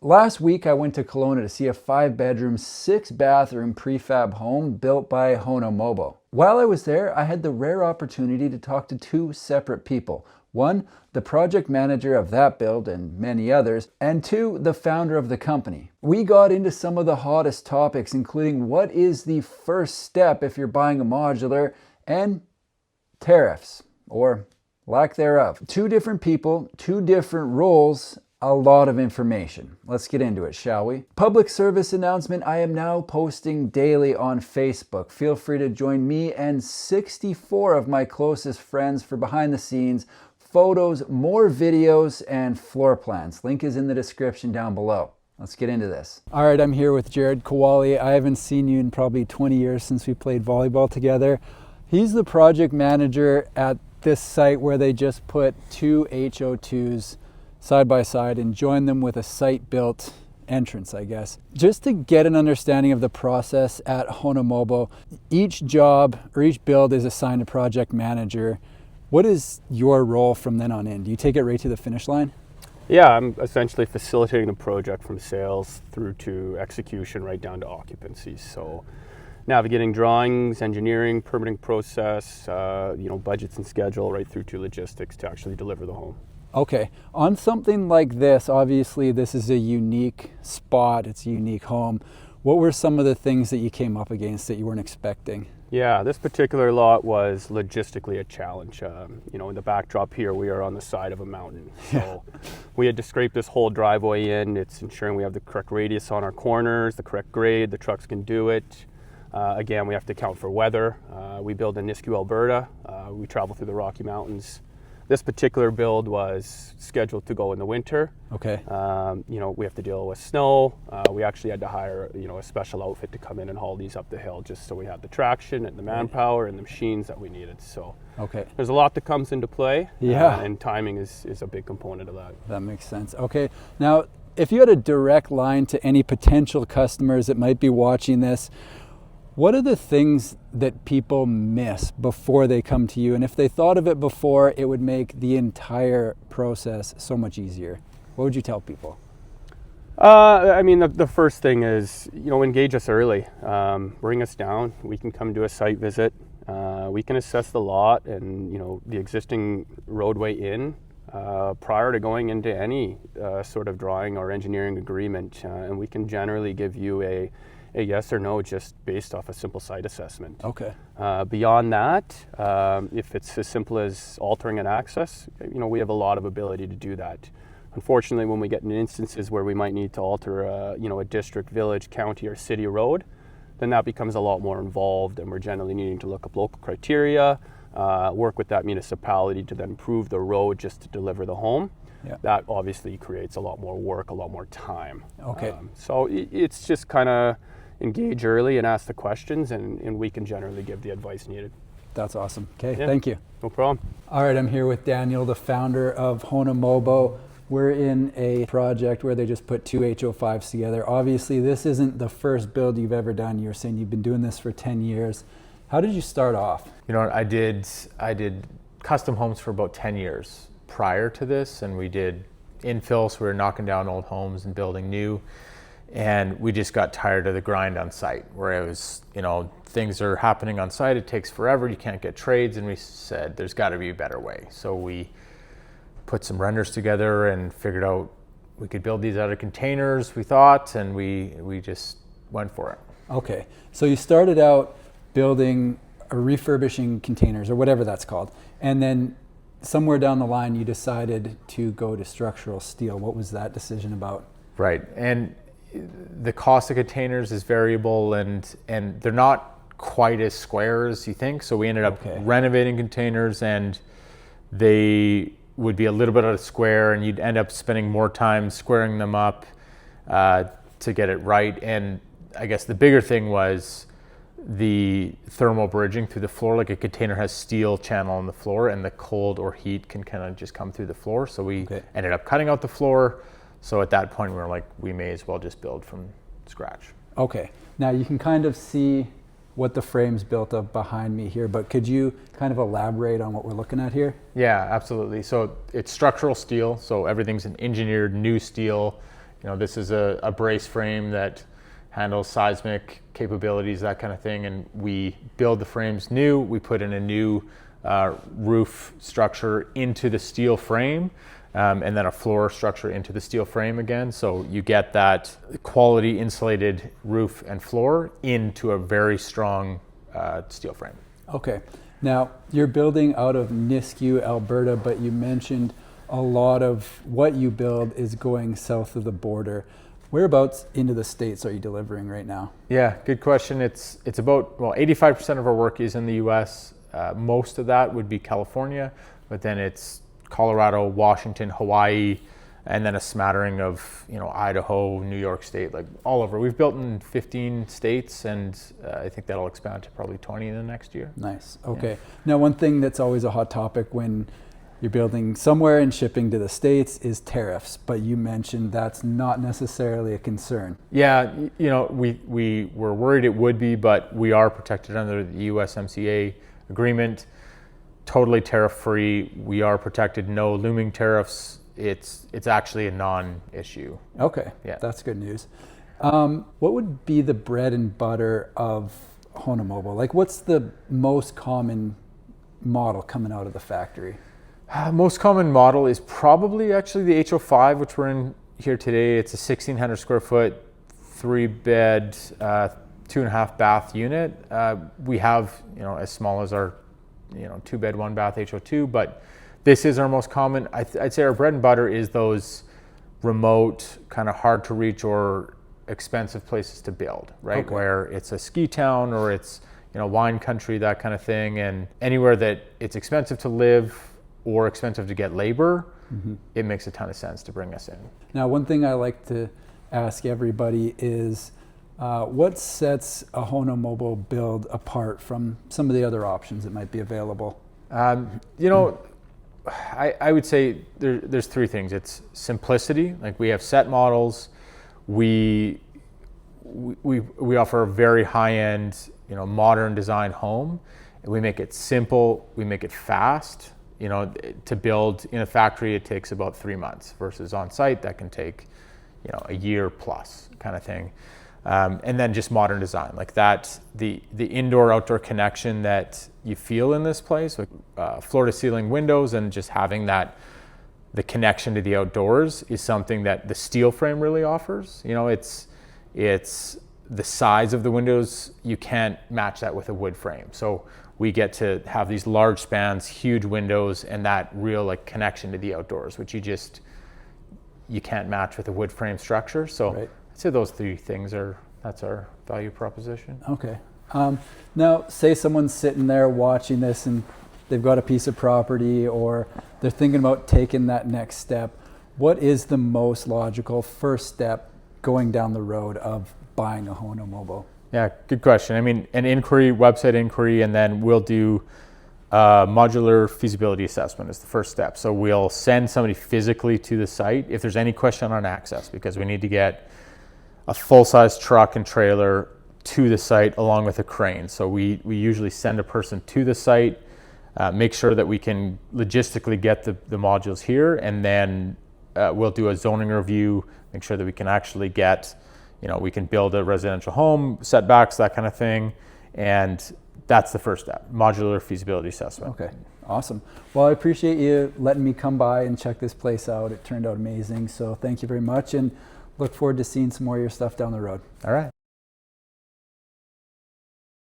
Last week I went to Kelowna to see a 5-bedroom, 6-bathroom prefab home built by Honomobo. While I was there, I had the rare opportunity to talk to two separate people. One, the project manager of that build and many others, and two, the founder of the company. We got into some of the hottest topics, including what is the first step if you're buying a modular, and tariffs, or lack thereof. Two different people, two different roles, a lot of information. Let's get into it, shall we? Public service announcement, I am now posting daily on Facebook. Feel free to join me and 64 of my closest friends for behind the scenes, photos, more videos, and floor plans. Link is in the description down below. Let's get into this. All right, I'm here with Jared Kowali. I haven't seen you in probably 20 years since we played volleyball together. He's the project manager at this site where they just put two HO2s side by side and join them with a site-built entrance, I guess. Just to get an understanding of the process at Honomobo, each job or each build is assigned a project manager. What is your role from then on in? Do you take it right to the finish line? Yeah, I'm essentially facilitating the project from sales through to execution right down to occupancy. So navigating drawings, engineering, permitting process, budgets and schedule, right through to logistics to actually deliver the home. Okay, on something like this, obviously this is a unique spot, it's a unique home. What were some of the things that you came up against that you weren't expecting? Yeah, this particular lot was logistically a challenge. In the backdrop here, we are on the side of a mountain. So we had to scrape this whole driveway in. It's ensuring we have the correct radius on our corners, the correct grade, the trucks can do it. Again, we have to account for weather. We build in Nisku, Alberta. We travel through the Rocky Mountains. This particular build was scheduled to go in the winter. Okay. We have to deal with snow. We actually had to hire, a special outfit to come in and haul these up the hill just so we had the traction and the manpower and the machines that we needed. So okay, there's a lot that comes into play. Yeah. And timing is a big component of that. That makes sense. Okay. Now, if you had a direct line to any potential customers that might be watching this, what are the things that people miss before they come to you? And if they thought of it before, it would make the entire process so much easier. What would you tell people? The first thing is, engage us early. Bring us down. We can come do a site visit. We can assess the lot and, the existing roadway in prior to going into any sort of drawing or engineering agreement. And we can generally give you a yes or no just based off a simple site assessment. Okay. Beyond that, if it's as simple as altering an access, we have a lot of ability to do that. Unfortunately, when we get in instances where we might need to alter a district, village, county, or city road, then that becomes a lot more involved, and we're generally needing to look up local criteria, work with that municipality to then improve the road just to deliver the home. Yeah. That obviously creates a lot more work, a lot more time. Okay. So it's just kind of engage early and ask the questions, and we can generally give the advice needed. That's awesome. Okay, yeah. Thank you. No problem. All right, I'm here with Daniel, the founder of Honomobo. We're in a project where they just put two HO5s together. Obviously, this isn't the first build you've ever done. You're saying you've been doing this for 10 years. How did you start off? I did custom homes for about 10 years prior to this, and we did infill, so we were knocking down old homes and building new. And we just got tired of the grind on site where it was, things are happening on site, it takes forever, you can't get trades, and we said there's got to be a better way. So we put some renders together and figured out we could build these out of containers, we thought, and we just went for it. Okay, so you started out building or refurbishing containers or whatever that's called, and then somewhere down the line you decided to go to structural steel. What was that decision about? Right, and the cost of containers is variable, and they're not quite as square as you think. So we ended up renovating containers, and they would be a little bit out of square, and you'd end up spending more time squaring them up to get it right. And I guess the bigger thing was the thermal bridging through the floor. Like a container has steel channel on the floor, and the cold or heat can kind of just come through the floor. So we ended up cutting out the floor. So at that point, we were like, we may as well just build from scratch. Okay. Now you can kind of see what the frame's built of behind me here, but could you kind of elaborate on what we're looking at here? Yeah, absolutely. So it's structural steel. So everything's an engineered new steel. This is a brace frame that handles seismic capabilities, that kind of thing, and we build the frames new. We put in a new roof structure into the steel frame, and then a floor structure into the steel frame again. So you get that quality insulated roof and floor into a very strong steel frame. Okay. Now, you're building out of Nisku, Alberta, but you mentioned a lot of what you build is going south of the border. Whereabouts into the States are you delivering right now? Yeah, good question. It's about, 85% of our work is in the US. Most of that would be California, but then it's Colorado, Washington, Hawaii, and then a smattering of, Idaho, New York State, like all over. We've built in 15 states, and I think that'll expand to probably 20 in the next year. Nice. Okay. Yeah. Now, one thing that's always a hot topic when you're building somewhere and shipping to the States is tariffs, but you mentioned that's not necessarily a concern. Yeah, we were worried it would be, but we are protected under the USMCA agreement, totally tariff-free. We are protected, no looming tariffs. It's actually a non-issue. Okay, yeah, that's good news. What would be the bread and butter of Honomobo? Like, what's the most common model coming out of the factory? Most common model is probably actually the HO5, which we're in here today. It's a 1,600 square foot, 3-bed, 2.5 bath unit. We have, as small as our, 2-bed, 1-bath HO2, but this is our most common. I'd say our bread and butter is those remote, kind of hard to reach or expensive places to build, right? Okay. Where it's a ski town or it's, wine country, that kind of thing. And anywhere that it's expensive to live or expensive to get labor, it makes a ton of sense to bring us in. Now, one thing I like to ask everybody is, what sets a Honomobo build apart from some of the other options that might be available? I would say there's three things. It's simplicity. Like, we have set models. We offer a very high-end, modern design home. We make it simple. We make it fast. To build in a factory, it takes about 3 months versus on site that can take, a year plus kind of thing. And then just modern design, like that, the indoor-outdoor connection that you feel in this place, with floor-to-ceiling windows and just having that, the connection to the outdoors is something that the steel frame really offers. It's the size of the windows, you can't match that with a wood frame. So we get to have these large spans, huge windows, and that real connection to the outdoors, which you can't match with a wood frame structure. So. Right. I'd say those three things that's our value proposition. Okay. Now, say someone's sitting there watching this and they've got a piece of property or they're thinking about taking that next step. What is the most logical first step going down the road of buying a Honomobo? Yeah, good question. I mean, an inquiry, website inquiry, and then we'll do modular feasibility assessment is the first step. So we'll send somebody physically to the site if there's any question on access, because we need to get a full-size truck and trailer to the site along with a crane. So we usually send a person to the site, make sure that we can logistically get the modules here, and then we'll do a zoning review, make sure that we can actually get, we can build a residential home, setbacks, that kind of thing. And that's the first step, modular feasibility assessment. Okay, awesome. Well, I appreciate you letting me come by and check this place out. It turned out amazing. So thank you very much, and look forward to seeing some more of your stuff down the road. All right.